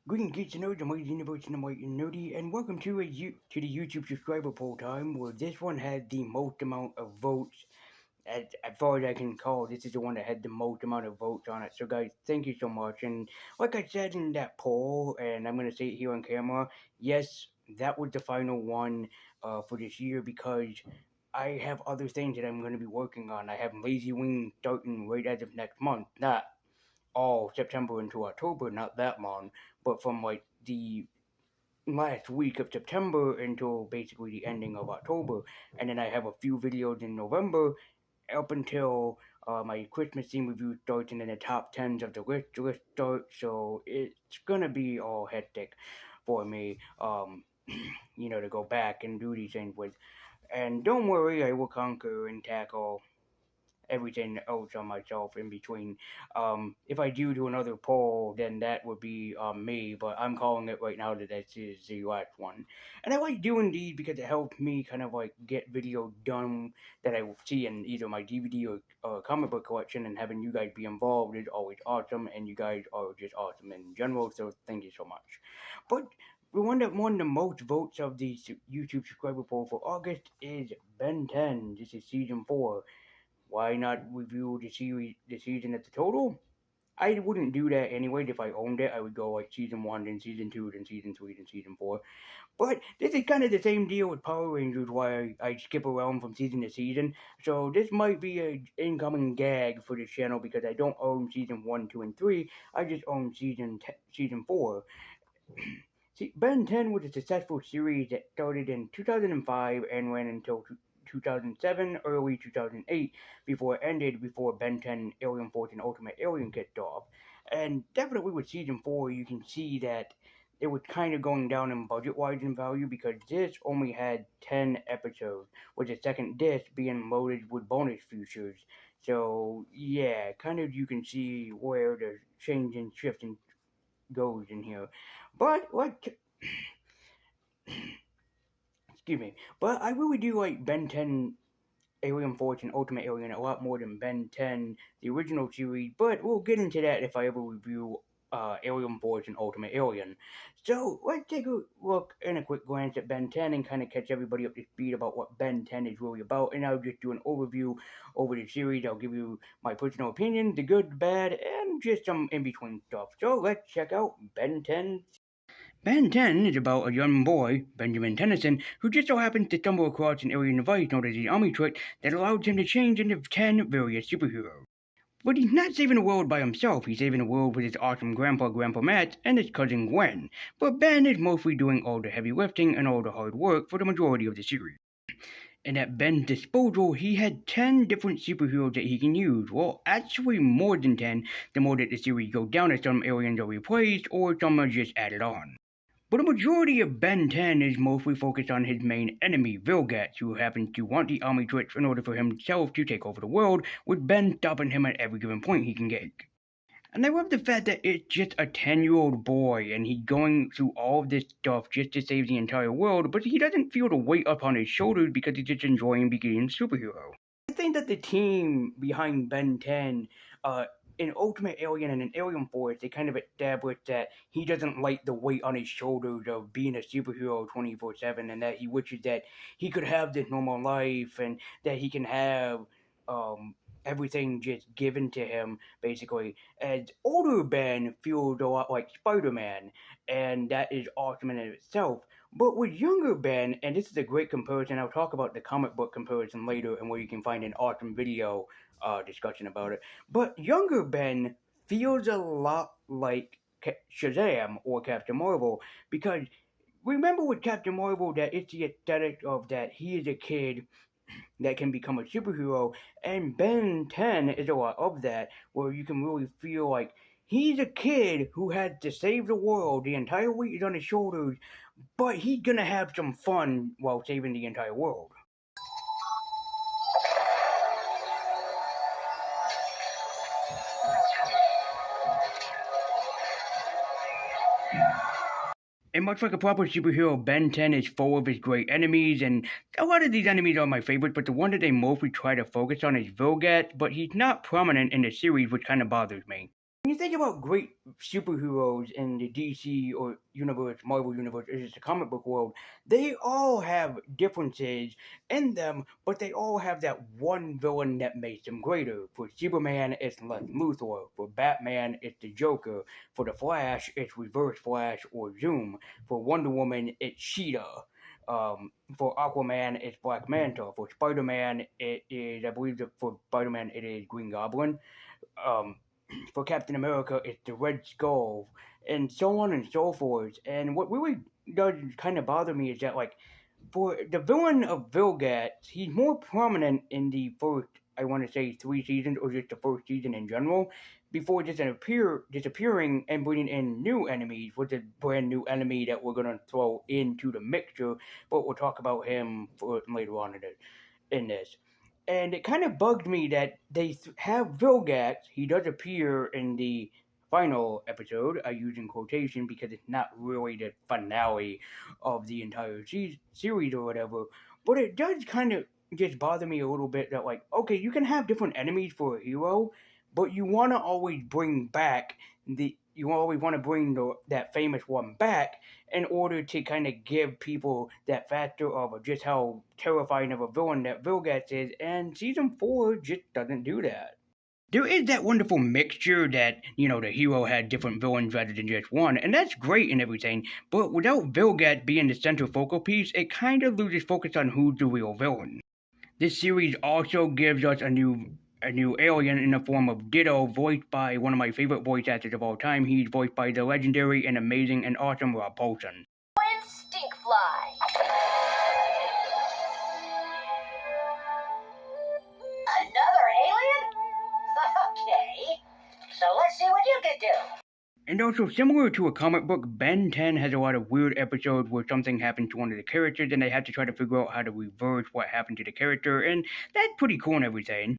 Greetings, kids and nerds, I'm White Universe and I'm White and Nerdy, and welcome to the YouTube subscriber poll time, where this one had the most amount of votes. As far as I can call, this is the one that had the most amount of votes on it. So guys, thank you so much. And like I said in that poll, and I'm going to say it here on camera, yes, that was the final one for this year, because I have other things that I'm going to be working on. I have Lazy Wing starting right as of next month. Not all September into October, not that long, but from like the last week of September until basically the ending of October. And then I have a few videos in November up until my Christmas theme review starts, and then the top 10s of the list starts. So it's gonna be all hectic for me, to go back and do these things with. And don't worry, I will conquer and tackle everything else on myself in between. If I do another poll, then that would be me, but I'm calling it right now that this is the last one. And I like doing these because it helps me kind of like get video done that I see in either my DVD or comic book collection, and having you guys be involved is always awesome, and you guys are just awesome in general, so thank you so much. But the one that won the most votes of the YouTube subscriber poll for August is Ben 10. This is season 4. Why not review the season at the total? I wouldn't do that anyway. If I owned it, I would go like season 1, then season 2, then season 3, then season 4. But this is kind of the same deal with Power Rangers, why I skip around from season to season. So this might be an incoming gag for this channel, because I don't own season 1, 2, and 3. I just own season 4. See, Ben 10 was a successful series that started in 2005 and ran until 2007, early 2008, before it ended, before Ben 10 Alien Force and Ultimate Alien kicked off. And definitely with season 4, you can see that it was kind of going down in budget-wise in value, because this only had 10 episodes, with the second disc being loaded with bonus features. So, yeah, kind of you can see where the change and shift goes in here. But, like, excuse me, but I really do like Ben 10 Alien Force and Ultimate Alien a lot more than Ben 10, the original series, but we'll get into that if I ever review Alien Force and Ultimate Alien. So let's take a look and a quick glance at Ben 10 and kind of catch everybody up to speed about what Ben 10 is really about, and I'll just do an overview over the series. I'll give you my personal opinion, the good, the bad, and just some in-between stuff. So let's check out Ben 10. Ben 10 is about a young boy, Benjamin Tennyson, who just so happens to stumble across an alien device known as the Army Trick that allows him to change into 10 various superheroes. But he's not saving the world by himself. He's saving the world with his awesome Grandpa Matt, and his cousin Gwen. But Ben is mostly doing all the heavy lifting and all the hard work for the majority of the series. And at Ben's disposal, he had 10 different superheroes that he can use. Well, actually more than 10, the more that the series goes down, as some aliens are replaced or some are just added on. But a majority of Ben 10 is mostly focused on his main enemy, Vilgax, who happens to want the Army Tricks in order for himself to take over the world, with Ben stopping him at every given point he can get. And I love the fact that it's just a 10-year-old boy, and he's going through all of this stuff just to save the entire world, but he doesn't feel the weight upon his shoulders because he's just enjoying being a superhero. I think that the team behind Ben 10, in Ultimate Alien and in Alien Force, they kind of established that he doesn't like the weight on his shoulders of being a superhero 24/7, and that he wishes that he could have this normal life, and that he can have everything just given to him, basically. As older Ben feels a lot like Spider-Man, and that is awesome in itself. But with younger Ben, and this is a great comparison, I'll talk about the comic book comparison later, and where you can find an awesome video discussion about it. But younger Ben feels a lot like Shazam or Captain Marvel, because remember with Captain Marvel that it's the aesthetic of that he is a kid that can become a superhero, and Ben 10 is a lot of that, where you can really feel like he's a kid who had to save the world, the entire weight is on his shoulders, but he's gonna have some fun while saving the entire world. And much like a proper superhero, Ben 10 is full of his great enemies, and a lot of these enemies are my favorite, but the one that they mostly try to focus on is Vilgax, but he's not prominent in the series, which kind of bothers me. When you think about great superheroes in the DC or universe, Marvel universe, or just the comic book world, they all have differences in them, but they all have that one villain that makes them greater. For Superman, it's Lex Luthor. For Batman, it's the Joker. For the Flash, it's Reverse Flash or Zoom. For Wonder Woman, it's Cheetah. For Aquaman, it's Black Manta. For Spider-Man, it is, I believe that for Spider-Man, it is Green Goblin. Um, for Captain America, it's the Red Skull, and so on and so forth. And what really does kind of bother me is that, like, for the villain of Vilgax, he's more prominent in the first, I want to say, 3 seasons, or just the first season in general, before disappearing and bringing in new enemies, with a brand new enemy that we're going to throw into the mixture, but we'll talk about him later on in this. And it kind of bugged me that they have Vilgax. He does appear in the final episode. I use in quotation because it's not really the finale of the entire series or whatever. But it does kind of just bother me a little bit that, like, okay, you can have different enemies for a hero, but you want to always bring back you always want to bring that famous one back in order to kind of give people that factor of just how terrifying of a villain that Vilgax is, and season 4 just doesn't do that. There is that wonderful mixture that, the hero had different villains rather than just one, and that's great and everything, but without Vilgax being the central focal piece, it kind of loses focus on who's the real villain. This series also gives us a new alien in the form of Ditto, voiced by one of my favorite voice actors of all time. He's voiced by the legendary and amazing and awesome Rob Paulsen. Stinkfly. Another alien? Okay, so let's see what you can do. And also, similar to a comic book, Ben 10 has a lot of weird episodes where something happens to one of the characters and they have to try to figure out how to reverse what happened to the character, and that's pretty cool and everything.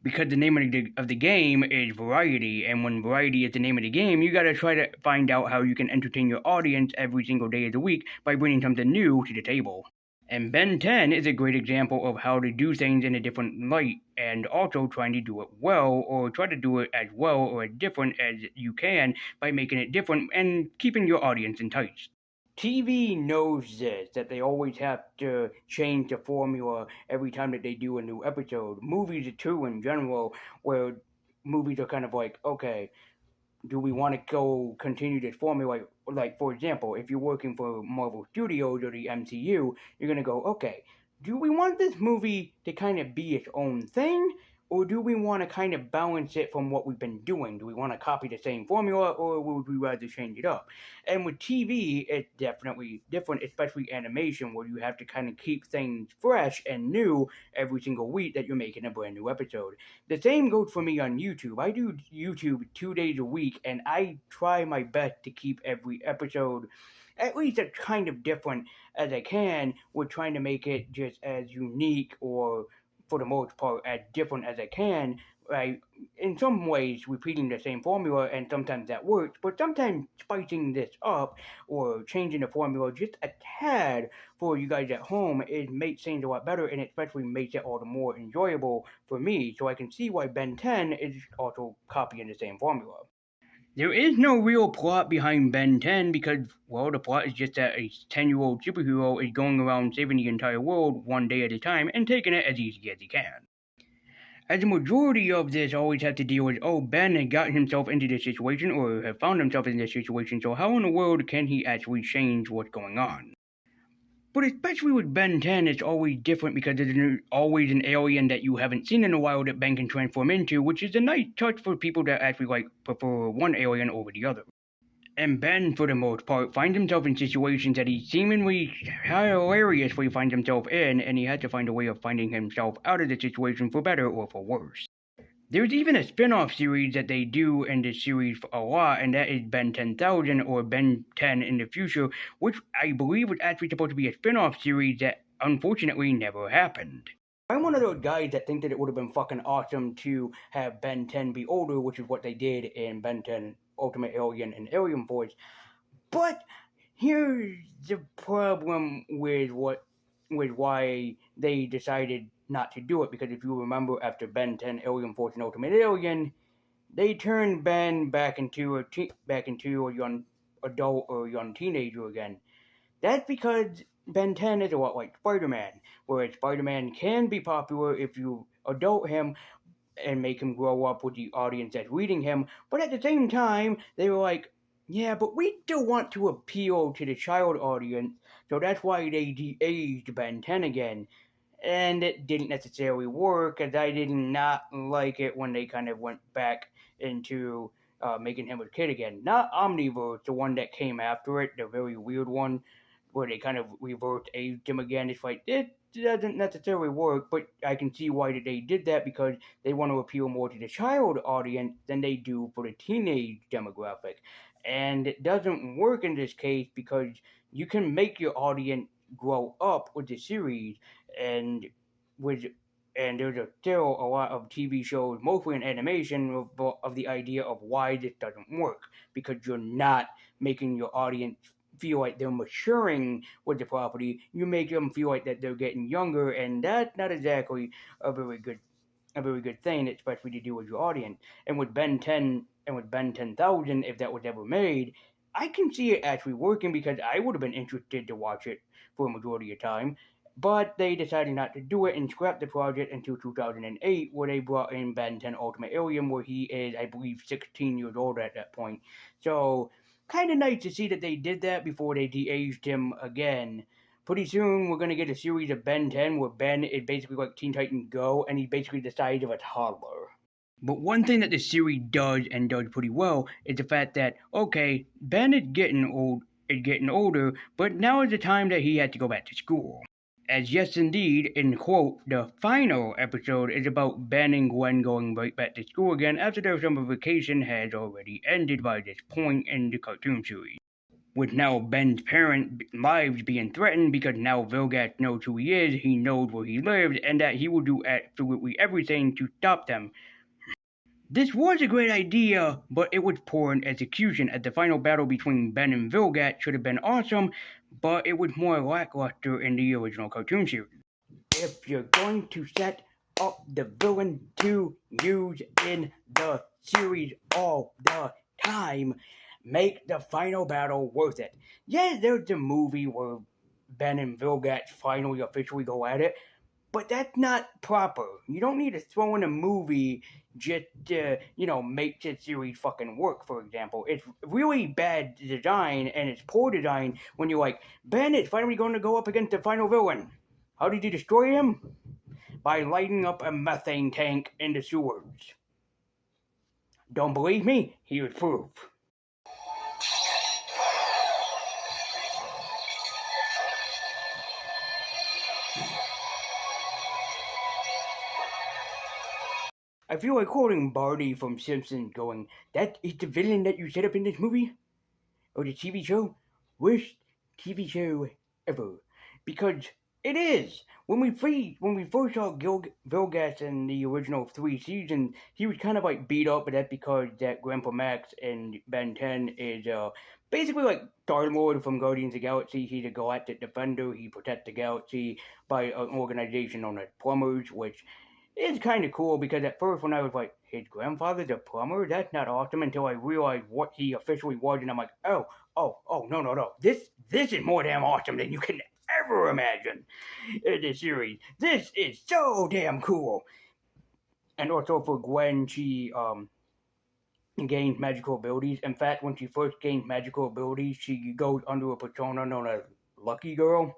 Because the name of the game is variety, and when variety is the name of the game, you gotta try to find out how you can entertain your audience every single day of the week by bringing something new to the table. And Ben 10 is a great example of how to do things in a different light, and also trying to do it well, or try to do it as well or as different as you can by making it different and keeping your audience enticed. TV knows this, that they always have to change the formula every time that they do a new episode. Movies too in general, where movies are kind of like, okay, do we want to continue this formula? Like, for example, if you're working for Marvel Studios or the MCU, you're going to go, okay, do we want this movie to kind of be its own thing? Or do we want to kind of balance it from what we've been doing? Do we want to copy the same formula, or would we rather change it up? And with TV, it's definitely different, especially animation, where you have to kind of keep things fresh and new every single week that you're making a brand new episode. The same goes for me on YouTube. I do YouTube 2 days a week, and I try my best to keep every episode at least as kind of different as I can, with trying to make it just as unique, or for the most part, as different as I can, right? In some ways, repeating the same formula, and sometimes that works, but sometimes spicing this up or changing the formula just a tad for you guys at home, it makes things a lot better, and especially makes it all the more enjoyable for me, so I can see why Ben 10 is also copying the same formula. There is no real plot behind Ben 10 because, well, the plot is just that a 10-year-old superhero is going around saving the entire world one day at a time and taking it as easy as he can. As the majority of this always has to deal with, oh, Ben had gotten himself into this situation or have found himself in this situation, so how in the world can he actually change what's going on? But especially with Ben 10, it's always different because there's always an alien that you haven't seen in a while that Ben can transform into, which is a nice touch for people that actually prefer one alien over the other. And Ben, for the most part, finds himself in situations that he seemingly hilariously finds himself in, and he had to find a way of finding himself out of the situation for better or for worse. There's even a spin-off series that they do in this series a lot, and that is Ben 10,000 or Ben 10 in the future, which I believe was actually supposed to be a spin-off series that unfortunately never happened. I'm one of those guys that think that it would have been fucking awesome to have Ben 10 be older, which is what they did in Ben 10 Ultimate Alien and Alien Force. But here's the problem with why they decided not to do it, because if you remember, after Ben 10 Alien Force and Ultimate Alien, they turned Ben back into a young adult or young teenager again. That's because Ben 10 is a lot like Spider-Man, whereas Spider-Man can be popular if you adult him and make him grow up with the audience that's reading him. But at the same time, they were like, yeah, but we still want to appeal to the child audience, so that's why they de-aged Ben 10 again. And it didn't necessarily work, as I did not like it when they kind of went back into making him a kid again. Not Omniverse, the one that came after it, the very weird one, where they kind of reverse aged him again. It's like, it doesn't necessarily work, but I can see why they did that, because they want to appeal more to the child audience than they do for the teenage demographic. And it doesn't work in this case because you can make your audience grow up with the series, and with there's still a lot of TV shows, mostly in animation, of the idea of why this doesn't work, because you're not making your audience feel like they're maturing with the property. You make them feel like that they're getting younger, and that's not exactly a very good thing, especially to do with your audience. And with Ben 10 and with Ben 10,000, if that was ever made, I can see it actually working, because I would have been interested to watch it for a majority of time. But they decided not to do it and scrapped the project until 2008, where they brought in Ben 10 Ultimate Alien, where he is, I believe, 16 years old at that point. So, kind of nice to see that they did that before they de-aged him again. Pretty soon, we're going to get a series of Ben 10 where Ben is basically like Teen Titans Go, and he's basically the size of a toddler. But one thing that the series does, and does pretty well, is the fact that, okay, Ben is getting older, but now is the time that he had to go back to school. As yes, indeed, in quote, the final episode is about Ben and Gwen going right back to school again after their summer vacation has already ended by this point in the cartoon series. With now Ben's parents' lives being threatened, because now Vilgax knows who he is, he knows where he lives, and that he will do absolutely everything to stop them. This was a great idea, but it was poor in execution, as the final battle between Ben and Vilgax should have been awesome, but it was more lackluster in the original cartoon series. If you're going to set up the villain to use in the series all the time, make the final battle worth it. Yeah, there's a movie where Ben and Vilgax finally officially go at it, but that's not proper. You don't need to throw in a movie just to, make the series fucking work, for example. It's really bad design, and it's poor design when you're like, Ben is finally going to go up against the final villain. How did you destroy him? By lighting up a methane tank in the sewers. Don't believe me? Here's proof. I feel like quoting Barney from Simpsons going, that is the villain that you set up in this movie? Or the TV show? Worst TV show ever. Because it is. When we first saw Vilgax in the original 3 seasons, he was kind of like beat up, but that's because that Grandpa Max in Ben 10 is basically like Star-Lord from Guardians of the Galaxy. He's a galactic defender. He protects the galaxy by an organization known as Plumbers, which is kind of cool, because at first when I was like, his grandfather's a plumber? That's not awesome, until I realized what he officially was, and I'm like, oh, no. This is more damn awesome than you can ever imagine in this series. This is so damn cool. And also for Gwen, she gains magical abilities. In fact, when she first gains magical abilities, she goes under a persona known as Lucky Girl.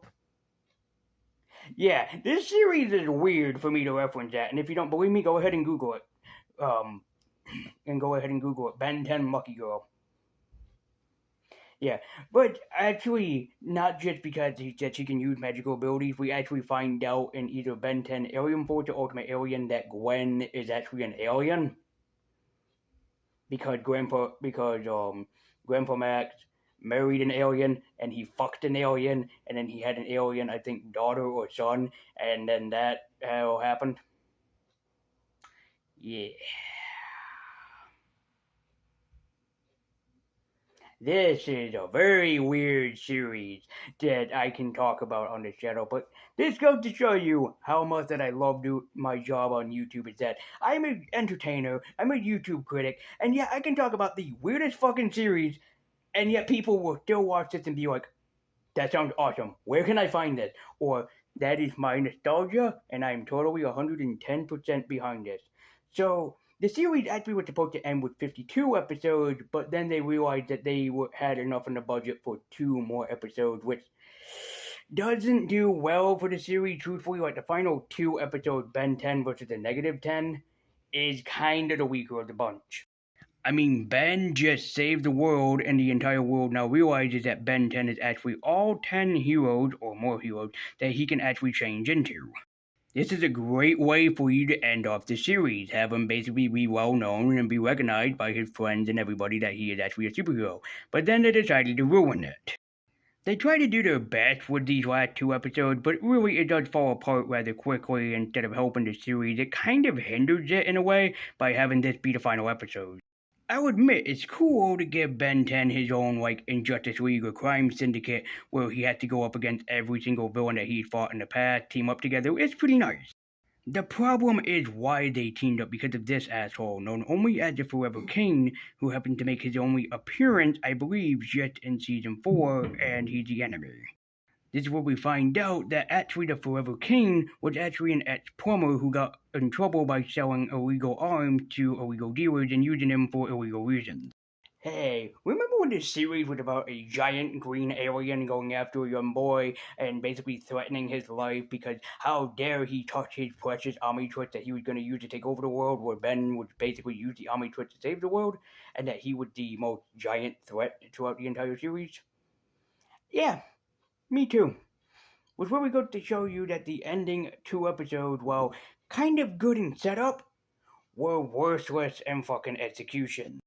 Yeah, this series is weird for me to reference that, and if you don't believe me, go ahead and Google it. Ben 10 Lucky Girl. Yeah, but actually, not just because that she can use magical abilities, we actually find out in either Ben 10 Alien Force or Ultimate Alien that Gwen is actually an alien. Because Grandpa Max married an alien, and he fucked an alien, and then he had an alien, I think, daughter or son, and then that all happened. Yeah. This is a very weird series that I can talk about on this channel, but this goes to show you how much that I love my job on YouTube. Is that I'm an entertainer, I'm a YouTube critic, and yeah, I can talk about the weirdest fucking series, and yet people will still watch this and be like, that sounds awesome. Where can I find this? Or that is my nostalgia, and I'm totally 110% behind this. So the series actually was supposed to end with 52 episodes, but then they realized that had enough in the budget for 2 more episodes, which doesn't do well for the series. Truthfully, like the final 2 episodes, Ben 10 versus the negative 10, is kind of the weaker of the bunch. I mean, Ben just saved the world, and the entire world now realizes that Ben 10 is actually all 10 heroes, or more heroes, that he can actually change into. This is a great way for you to end off the series. Have him basically be well known and be recognized by his friends and everybody that he is actually a superhero. But then they decided to ruin it. They try to do their best with these last 2 episodes, but really it does fall apart rather quickly. Instead of helping the series, it kind of hinders it in a way by having this be the final episode. I'll admit it's cool to give Ben 10 his own like Injustice League or Crime Syndicate where he has to go up against every single villain that he's fought in the past, team up together. It's pretty nice. The problem is why they teamed up because of this asshole, known only as the Forever King, who happened to make his only appearance, I believe, just in season 4, and he's the enemy. This is where we find out that actually the Forever King was actually an ex-plumber who got in trouble by selling illegal arms to illegal dealers and using them for illegal reasons. Hey, remember when this series was about a giant green alien going after a young boy and basically threatening his life because how dare he touch his precious Omnitrix that he was going to use to take over the world, where Ben would basically use the Omnitrix to save the world, and that he was the most giant threat throughout the entire series? Yeah, me too. Was where we got to show you that the ending 2 episodes, while kind of good in setup, were worthless in fucking execution.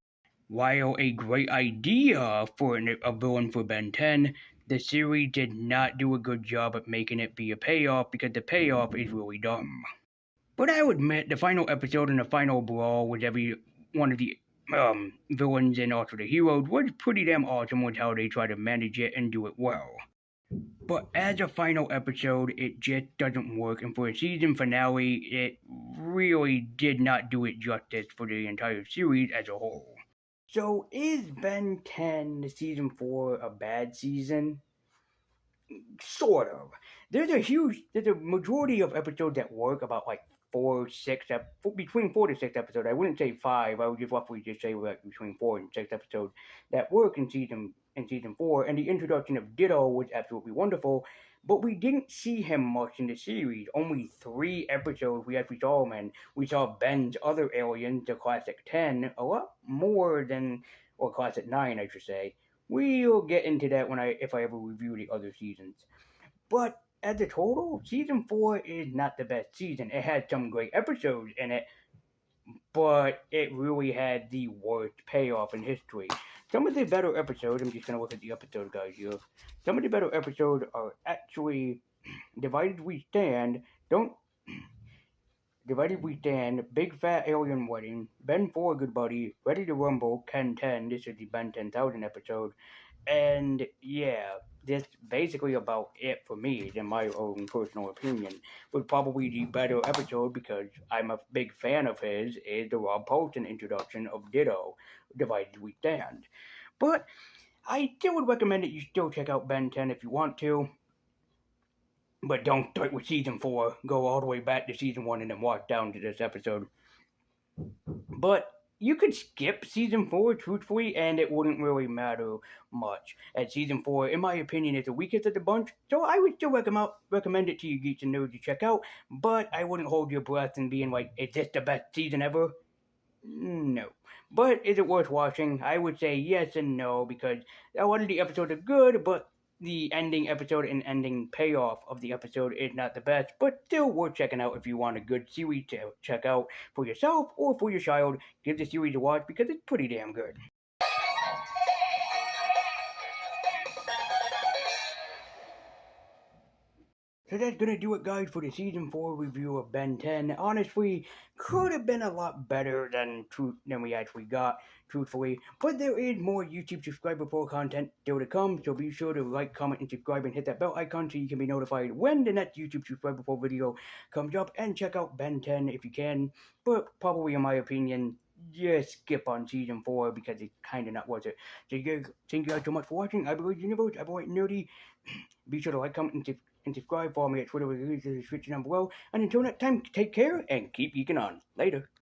While a great idea for a villain for Ben 10, the series did not do a good job at making it be a payoff because the payoff is really dumb. But I will admit, the final episode and the final brawl with every one of the villains and also the heroes was pretty damn awesome with how they try to manage it and do it well. But as a final episode, it just doesn't work, and for a season finale, it really did not do it justice for the entire series as a whole. So, is Ben 10 season 4 a bad season? Sort of. There's a majority of episodes that work about like between 4 to 6 episodes. I wouldn't say 5. I would just roughly just say like between 4 and 6 episodes that work in season 4. And the introduction of Ditto was absolutely wonderful. But we didn't see him much in the series. Only 3 episodes we actually saw him in. We saw Ben's other aliens, the Classic 10, a lot more than, or Classic 9, I should say. We'll get into that if I ever review the other seasons. But as a total, season 4 is not the best season. It had some great episodes in it, but it really had the worst payoff in history. Some of the better episodes, I'm just going to look at the episode guys here. Some of the better episodes are actually Divided We Stand, Don't Divided We Stand, Big Fat Alien Wedding, Ben 4 Good Buddy, Ready to Rumble, Ken 10, this is the Ben 10,000 episode, and yeah, that's basically about it for me, in my own personal opinion. But probably the better episode, because I'm a big fan of his, is the Rob Paulson introduction of Ditto, Divided We Stand. But I still would recommend that you still check out Ben 10 if you want to. But don't start with season 4. Go all the way back to season 1 and then walk down to this episode. But you could skip season 4, truthfully, and it wouldn't really matter much. As season 4, in my opinion, is the weakest of the bunch, so I would still recommend it to you geeks and nerds to check out, but I wouldn't hold your breath and being like, is this the best season ever? No. But is it worth watching? I would say yes and no, because a lot of the episodes are good, but the ending episode and ending payoff of the episode is not the best, but still worth checking out if you want a good series to check out for yourself or for your child. Give the series a watch because it's pretty damn good. So that's gonna do it, guys, for the season 4 review of Ben 10. Honestly, could have been a lot better than we actually got, truthfully. But there is more YouTube subscriber poll content still to come, so be sure to like, comment, and subscribe, and hit that bell icon so you can be notified when the next YouTube subscriber poll video comes up. And check out Ben 10 if you can. But probably, in my opinion, just skip on season 4 because it's kind of not worth it. So thank you guys so much for watching. I believe Universe, I believe Nerdy. Be sure to like, comment, and subscribe. Follow me at Twitter with the description down below. And until next time, take care and keep geeking on. Later.